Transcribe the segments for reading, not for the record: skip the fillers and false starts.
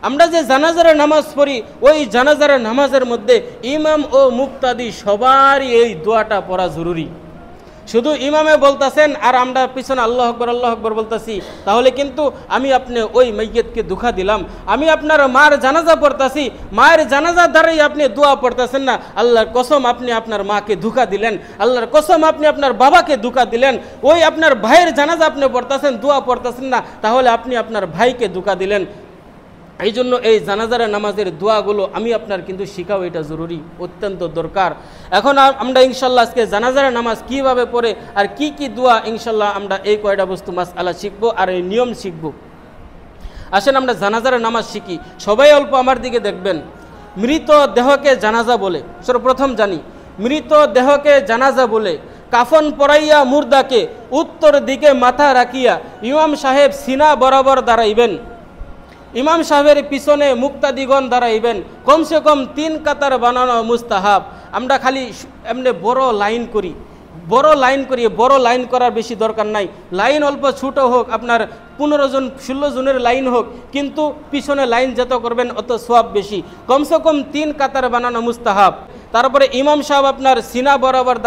আমরা যে জানাজার নামাজ পড়ি ওই জানাজার নামাজের মধ্যে ইমাম ও মুক্তাদি সবারই এই দোয়াটা পড়া জরুরি। শুধু ইমামে বলতেছেন আর আমরা পিছনে আল্লাহ আকবর বলতেছি, তাহলে কিন্তু আমি আপনি ওই মাইয়্যিতকে দুঃখা দিলাম। আমি আপনার মার জানাজা পড়তেছি, মায়ের জানাজার দ্বারাই আপনি দোয়া পড়তেছেন না, আল্লাহর কসম আপনি আপনার মাকে ধোঁকা দিলেন, আল্লাহর কসম আপনি আপনার বাবাকে ধোঁকা দিলেন। ওই আপনার ভাইয়ের জানাজা আপনি পড়তেছেন, দোয়া পড়তেছেন না, তাহলে আপনি আপনার ভাইকে ধোঁকা দিলেন। এই জন্য এই জানাজার নামাজের দোয়াগুলো আমি আপনার কিন্তু শিখাও, এটা জরুরি, অত্যন্ত দরকার। এখন আমরা ইনশাল্লাহ আজকে জানাজার নামাজ কিভাবে পড়ে আর কি কি দোয়া, ইনশাল্লাহ আমরা এই কয়টা বস্তু মাসআলা শিখবো আর এই নিয়ম শিখবো। আসেন আমরা জানাজার নামাজ শিখি। সবাই অল্প আমার দিকে দেখবেন। মৃত দেহকে জানাজা বলে, সর্বপ্রথম জানি মৃত দেহকে জানাজা বলে। কাফন পরাইয়া মুর্দাকে উত্তর দিকে মাথা রাখিয়া ইমাম সাহেব সিনা বরাবর দাঁড়াইবেন। ইমাম সাহেবের পিছনে মুক্তাদিগণ দাঁড়াইবেন। কমসে কম 3 কাতার বানানো মুস্তাহাব। আমরা খালি এমনি বড় লাইন করি, বড় লাইন করার বেশি দরকার নাই। লাইন অল্প ছোট হোক, আপনার 15 জন 16 জনের লাইন হোক, কিন্তু পিছনে লাইন যত করবেন অত সওয়াব বেশি। কমসে কম 3 কাতার বানানো মুস্তাহাব। তারপরে ইমাম সাহেব আপনার সিনা বরাবর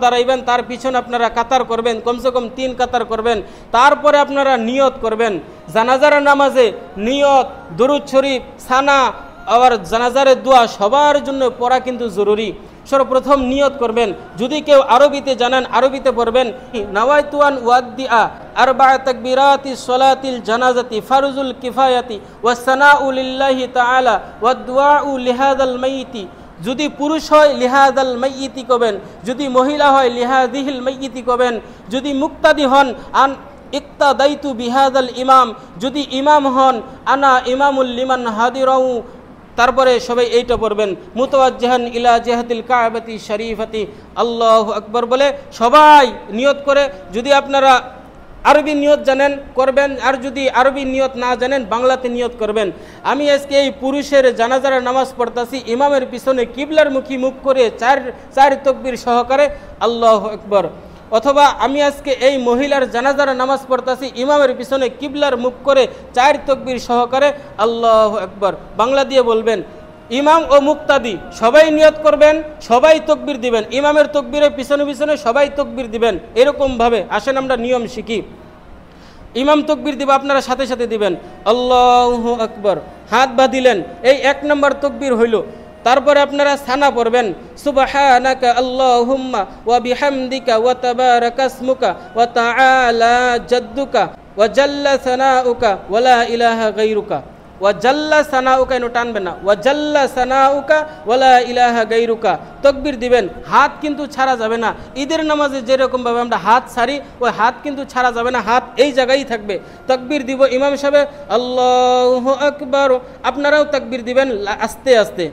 দাঁড়াইবেন, তার পিছনে আপনারা কাতার করবেন, কমসে কম 3 কাতার করবেন। তারপরে আপনারা নিয়ত করবেন। জানাজার নামাজে নিয়ত, দরুদ শরীফ, সানা আবার জানাজারের দোয়া সবার জন্য পড়া কিন্তু জরুরি। সর্বপ্রথম নিয়ত করবেন। যদি কেউ আরবিতে জানেন আরবিতে পড়বেন। নাওয়াইতু আন ওয়াদ্দিআ আরবা'a তাকবীরাতি সলাতিল জানাজাতি ফারজুল কিফায়াতি ওয়াস সানাউ লিল্লাহি তাআলা ওয়াদ দুআউ লিহাযাল মাইয়িতি। যদি পুরুষ হয় লিহাযাল মাইয়িতি কবেন, যদি মহিলা হয় লিহাযিহিল মাইয়িতি কবেন। যদি মুক্তাদি হন আন ইক্তাদাইতু বিহাযাল ইমাম, যদি ইমাম হন আনা ইমামুল লিমান হাদিরাউ। তারপরে সবাই এইটা পড়বেন, মুতাওয়াজ্জিহান ইলা জিহাতিল কাবাতি শরীফাতি, আল্লাহু আকবার বলে সবাই নিয়ত করে। যদি আপনারা আরবি নিয়ত জানেন করবেন, আর যদি আরবি নিয়ত না জানেন বাংলাতে নিয়ত করবেন। আমি আজকে এই পুরুষের জানাজার নামাজ পড়তাছি, ইমামের পিছনে কিবলার মুখী মুখ করে চার তাকবীর সহকারে আল্লাহু আকবার। অথবা আমি আজকে এই মহিলার জানাজার নামাজ পড়তাছি, ইমামের পিছনে কিবলার মুখ করে 4 তাকবীর সহকারে আল্লাহু আকবার। বাংলা দিয়ে বলবেন। ইমাম ও মুক্তাদি সবাই নিয়ত করবেন, সবাই তাকবীর দিবেন। ইমামের তাকবীরের পিছনে পিছনে সবাই তাকবীর দিবেন। এরকমভাবে আসেন আমরা নিয়ম শিখি। ইমাম তাকবীর দিব, আপনারা সাথে সাথে দিবেন আল্লাহু আকবার। হাত বাঁধিলেন, এই 1 নম্বর তাকবীর হইল। তারপরে আপনারা সানা পড়বেন, সুবহানাকা আল্লাহুম্মা ওয়া বিহামদিকা ওয়া তাবারাকা ইসমুকা ওয়া তাআলা জাদ্দুকা ওয়া জাল্লা সানাউকা ওয়া লা ইলাহা গায়রুকা। ওয়া জাল্লা সানাউকা এনো টানবেন না, ওয়া জাল্লা সানাউকা ওয়া লা ইলাহা গায়রুকা। তাকবীর দিবেন, হাত কিন্তু ছাড়া যাবে না। ঈদের নামাজে যেরকম ভাবে আমরা হাত ছাড়ি, ওই হাত কিন্তু ছাড়া যাবে না, হাত এই জায়গায় থাকবে। তাকবীর দিব, ইমাম সাহেব আল্লাহু আকবার, আপনারাও তাকবীর দিবেন আস্তে আস্তে।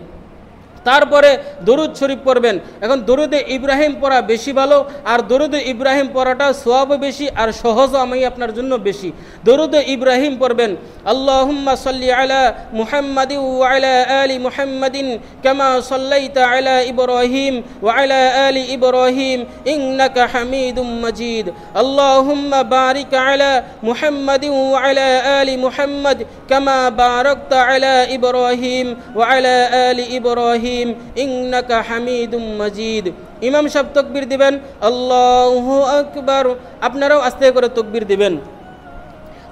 তারপরে দরুদ শরীফ পড়বেন। এখন দরুদে ইব্রাহিম পড়া বেশি ভালো, আর দরুদে ইব্রাহিম পড়াটা সওয়াবও বেশি আর সহজও আমি আপনার জন্য বেশি। দরুদে ইব্রাহিম পড়বেন, আল্লাহুম্মা সাল্লি আলা মুহাম্মাদিন ওয়া আলা আলি মুহাম্মাদিন কামা সাল্লাইতা আলা ইব্রাহিম ওয়া আলা আলি ইব্রাহিম ইন্নাকা হামিদুম মাজিদ। আল্লাহুম্মা বারিক আলা মুহাম্মাদিন ওয়া আলা আলি মুহাম্মাদ কামা বারাকতা আলা ইব্রাহিম ওয়া আলা আলি ইব্রাহিম ইন্নাকা হামিদুম মাজিদ। ইমাম সাহেব তাকবীর দিবেন আল্লাহু আকবার, আপনারাও আস্তে করে তাকবীর দিবেন।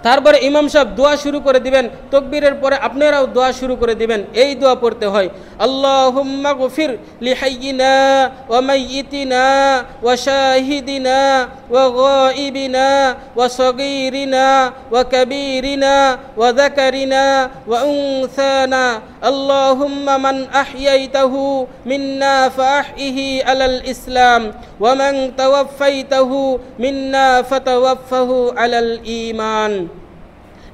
তারপরে ইমাম সাহেব দোয়া শুরু করে দিবেন, তাকবীরের পরে আপনারাও দোয়া শুরু করে দিবেন। এই দোয়া পড়তে হয়, আল্লাহুম্মা গফির লিহাইয়িনা ওয়া মাইয়িতিনা ওয়া শাহিদিনা ওয়া গায়িবিনা ওয়া সগীরিনা ওয়া কাবীরিনা ওয়া যাকারিনা ওয়া উনসানা। আল্লাহুম্মা মান আহইয়াইতাহু মিন্না ফাআহইহি আলাল ইসলাম ওয়া মান তাওয়াফাইতাহু মিন্না ফাতাওয়াফাহু আলাল ঈমান।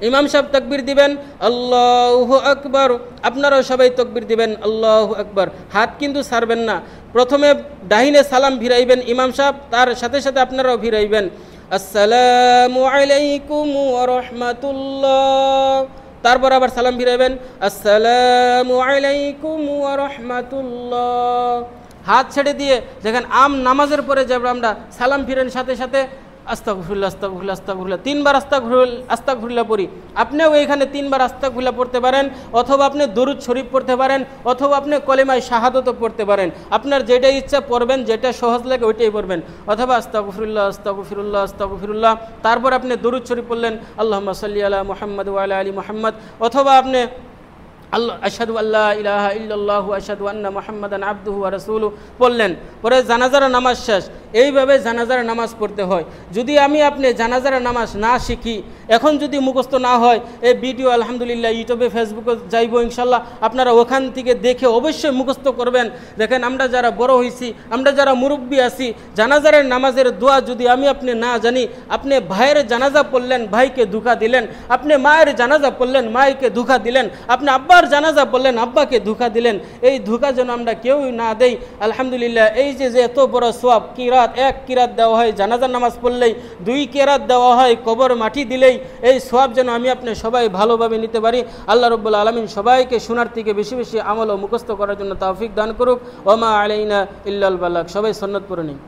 ইমাম সাহেব তাকবীর দিবেন আল্লাহু আকবার, আপনারাও সবাই তাকবীর দিবেন আল্লাহু আকবার। হাত কিন্তু ছাড়বেন না। প্রথমে ডাহিনে সালাম ফিরাইবেন ইমাম সাহেব, তার সাথে সাথে আপনারাও ফিরাইবেন আসসালামু আলাইকুম ওয়া রাহমাতুল্লাহ। তারপর আবার সালাম ফিরাইবেন আসসালামু আলাইকুম ওয়া রাহমাতুল্লাহ। হাত ছেড়ে দিয়ে যেখানে নামাজের পরে যাবে আমরা সালাম ফিরেন সাথে সাথে আস্তাগফিরুল্লাহ আস্তাগফিরুল্লাহ আস্তাগফিরুল্লাহ 3 বার আস্তাগফিরুল্লাহ পড়ি। আপনিও এইখানে 3 বার আস্তাগফিরুল্লাহ পড়তে পারেন, অথবা আপনি দরুদ শরীফ পড়তে পারেন, অথবা আপনি কলেমায়ে শাহাদাতও পড়তে পারেন। আপনার যেটা ইচ্ছা পড়বেন, যেটা সহজ লাগে ওইটাই পড়বেন। অথবা আস্তাগফিরুল্লাহ আস্তাগফিরুল্লাহ আস্তাগফিরুল্লাহ, তারপর আপনি দরুদ শরীফ পড়লেন, আল্লাহুম্মা সাল্লি আলা মুহাম্মাদ ওয়া আলা আলি মুহাম্মাদ, অথবা আপনি আশহাদু আল্লা ইলাহা ইল্লাল্লাহু আশহাদু আন্না মুহাম্মাদান আবদুহু ওয়া রাসূলুহু পড়লেন। পরে জানাজার নামাজ শেষ। এইভাবে জানাজার নামাজ পড়তে হয়। যদি আপনি জানাজার নামাজ না শিখি, এখন যদি মুখস্থ না হয়, এই ভিডিও আলহামদুলিল্লাহ ইউটিউবে ফেসবুকে যাইব ইনশাল্লাহ, আপনারা ওখান থেকে দেখে অবশ্যই মুখস্থ করবেন। দেখেন, আমরা যারা বড় হয়েছি, আমরা যারা মুরব্বী আছি, জানাজার নামাজের দোয়া যদি আপনি না জানি, আপনি ভাইয়ের জানাজা পড়লেন, ভাইকে ধোঁকা দিলেন। আপনি মায়ের জানাজা পড়লেন, মায়েকে ধোঁকা দিলেন। আপনি আব্বার জানাজা পড়লেন, আব্বাকে ধোঁকা দিলেন। এই ধোঁকা যেন আমরা কেউই না দেই। আলহামদুলিল্লাহ, এই যে এত বড় সওয়াব, কিরাত 1 কিরাত দেওয়া হয়, জানাজার নামাজ পড়লেই 2 কিরাত দেওয়া হয়, কবর মাটি দিলেই, এই সওয়াব যেন আপনি সবাই ভালোভাবে নিতে পারি। আল্লাহ রাব্বুল আলামিন সবাইকে শোনার থেকে বেশি বেশি আমল ও মুখস্থ করার জন্য তৌফিক দান করুক। ওয়া মা আলাইনা ইল্লাল বালাগ। সবাই সুন্নাত পড়ে নিন।